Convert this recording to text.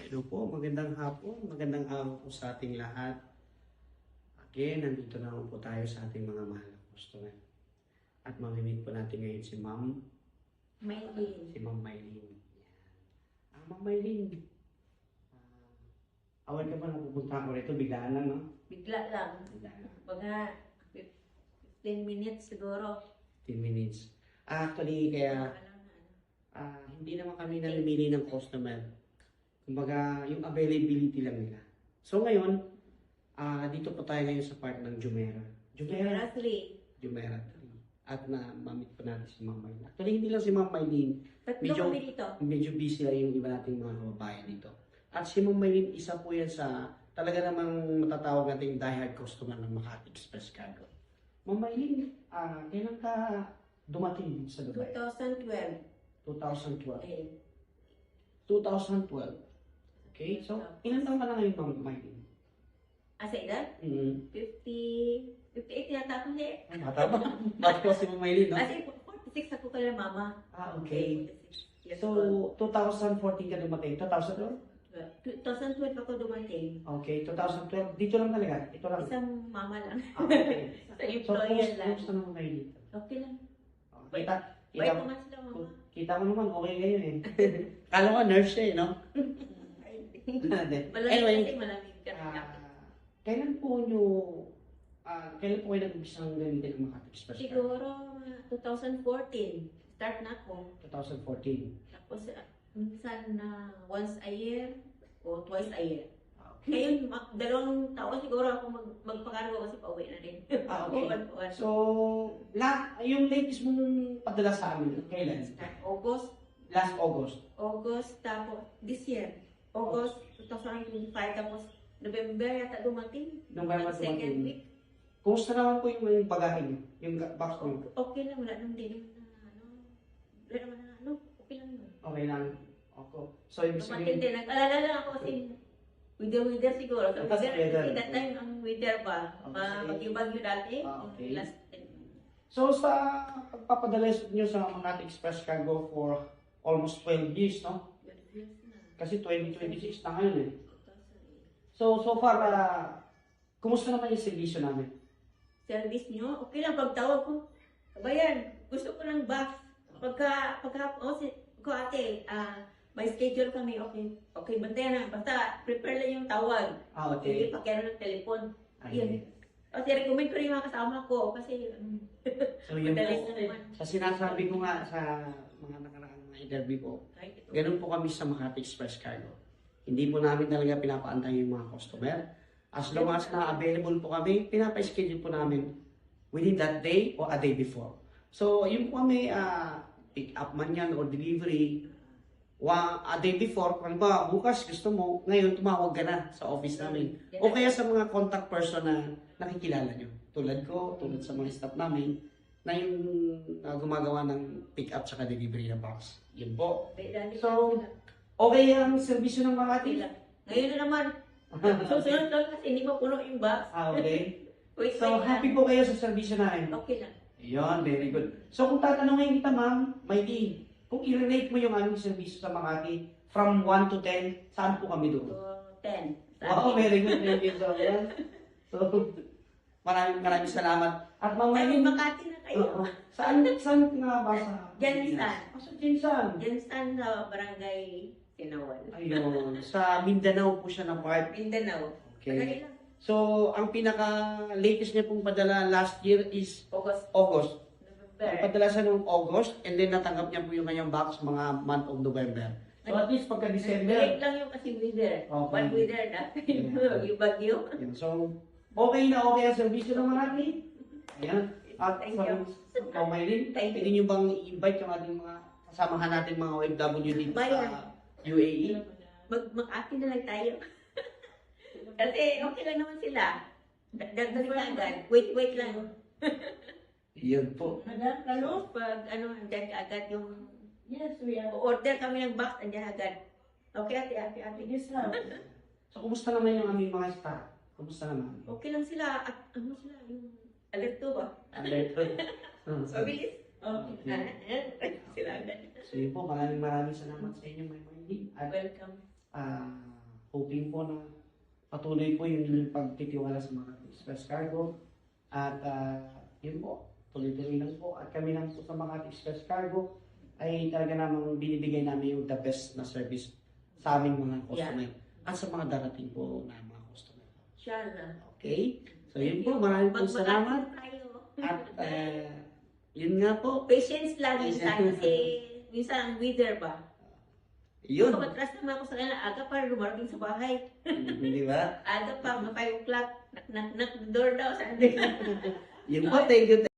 Hello po, magandang hapon, magandang araw po sa ating lahat. Again, nandito na po tayo sa ating mga mahal na customer. At mamimit po natin ngayon si Ma'am Maylin. Si Ma'am Maylin. Yan. Ma'am Maylin, awal ka ba na pupunta ako rito? Biglaan lang, no? Bigla lang. Biglaan lang. Mga 15 minutes siguro. 10 minutes. Actually, kaya hindi naman kami namimili ng customer. Kumbaga, yung availability lang nila. So ngayon, dito po tayo ngayon sa part ng Jumeirah. Jumeirah 3. Jumeirah 3. At mamit po natin si Ma'am Maylin. Actually, hindi lang si Ma'am Maylin. Tatlo kami dito. Medyo busy lang yung iba nating mga kababayan dito. At si Ma'am Maylin, isa po yan sa talaga namang matatawag nating diehard customer ng Makati Express Cargo. Ma'am Maylin, kailan ka dumating sa Dubai? 2012. 2012. Eh, 2012. Okay, so ilan taon ka na ngayon, Ma'am Maylin? asa edad? 58 yata ako eh. Bata ba? Bata po si Ma'am Maylin, no? Kasi 46 ako kala mama. Okay. 46 years So, old. 2014 ka dumating. 2012? 2012 ako dumating. Okay, 2012. Dito lang talaga. Ito lang. Isang mama lang. Okay. Sa So, employer lang. kumusta naman kayo dito? Okay lang. Kita, Bait kita, naman sila mama. kita mo naman, okay kayo eh. Kala ko nurse siya eh, no? Malamig Anyway, kasi malamig ka. kailan po nyo, kailan po kayo nag-umpisa ng gamitin ng Makati Express Card? Siguro 2014. Start na ako. 2014. Tapos minsan na once a year o twice a year. Okay. Ngayon, dalawang taon siguro ako magpakargo kasi pauwi na rin. Okay. Buwan-buwan. So, yung latest mong padala sa amin, kailan? August, Last August. tapos this year. August 2025, tapos November yata dumating. November Second dumating. week. Kumusta naman po yung bagahe niyo? Yung box mo? Okay lang, wala nang din wala naman na okay lang yun. Okay lang. Ako. So, ibig Dumating sabihin, din, nag-alala lang ako kasi weather siguro. So, Kasi weather. Kasi that time ang weather pa, Okay. bagyo-bagyo dati. Okay. Last so sa pagpapadala niyo sa Makati Express Cargo for almost 12 years, no? years na. Kasi 2026 na ngayon eh. So far, kumusta naman yung servisyo namin? Service nyo, okay lang pagtawag ko. Kabayan, gusto ko ng box. Ko ate, may schedule kami, okay, bantayan na. Basta prepare lang yung tawag. Okay. Hindi pakiano ng telepon. Ayun. Yun. Kasi recommend ko rin yung mga kasama ko. Kasi, So yun madalas po, na naman. sa sinasabi ko nga sa mga nakaraang mga interview ko, Kahit ito. ganun po kami sa Makati Express Cargo. Hindi po namin talaga pinapaantay yung mga customer. As long as na available po kami, pinapa-schedule po namin within that day or a day before. So, yung po kami, pick up man yan or delivery, a day before, kung ba, bukas gusto mo, ngayon tumawag ka na sa office namin. O kaya sa mga contact person na nakikilala nyo. Tulad ko, tulad sa mga staff namin, na yung gumagawa ng pick up sa delivery na box. Yun po. So, okay ang servisyo ng Makati? Ngayon na naman. Susunod lang kasi hindi mo puno yung box. Okay. Wait, So, wait happy lang. po kayo sa servisyo namin? Okay lang. Ayun, very good. So, kung tatanungin kita, ma'am, Maylin, kung i-relate mo yung aming servisyo sa Makati, from 1 to 10, saan po kami doon? So, 10. Wow, very good. Thank you so much. So, maraming salamat. At ma'am Ay, Maylin, Makati na kayo. saan nga ba sa... Jansan. Sa Jansan. Jansan sa barangay Sinawal. Ayun, sa Mindanao po siya na part. Mindanao. Okay. Madali lang. So, ang pinaka-latest niya pong padala last year is August. August. November. Nagpadala siya noong August and then natanggap niya po yung kanyang box mga month of November. So at least pagka December. Break lang yung kasi weather. Okay. One weather na. Yeah. Yung bagyo. Yun. So, okay na okay ang servisyo ng mga ating. Ayan. At Thank sa you. Maylin, Thank you. pwede nyo bang i-invite yung ating mga kasamahan natin mga OFW dito Bayan. sa UAE? Mag-Makati na lang tayo. Kasi okay lang naman sila. Dagdag ka agad. Wait lang. Yun po. Pag andyan ka agad yung Yes, we are. order kami ng box, andyan agad. Okay, ate. Yes, ma'am. So, kumusta naman yung aming mga staff? Kumusta naman? Okay lang sila. At sila, yung alerto ba? Alert. Mabilis. Okay. Sila agad. So yun po, maraming salamat sa inyo, Ma'am Marlene. At Welcome. hoping po na patuloy po yung inyong pagtitiwala sa mga Express Cargo. At yun po, tuloy-tuloy lang po. At kami lang po sa mga Express Cargo ay talaga namang binibigay namin yung the best na service sa aming mga customer. At sa mga darating po na mga customer. Inshallah. Okay? So yun po, maraming po salamat. At yun nga po, Patience lang Patience. minsan kasi minsan ang weather ba? yun. Kapatras naman ako sa kanila, aga pa lumarating sa bahay. Di ba? Aga pa, mga 5 o'clock, knock door daw sa atin. Yun po, thank you.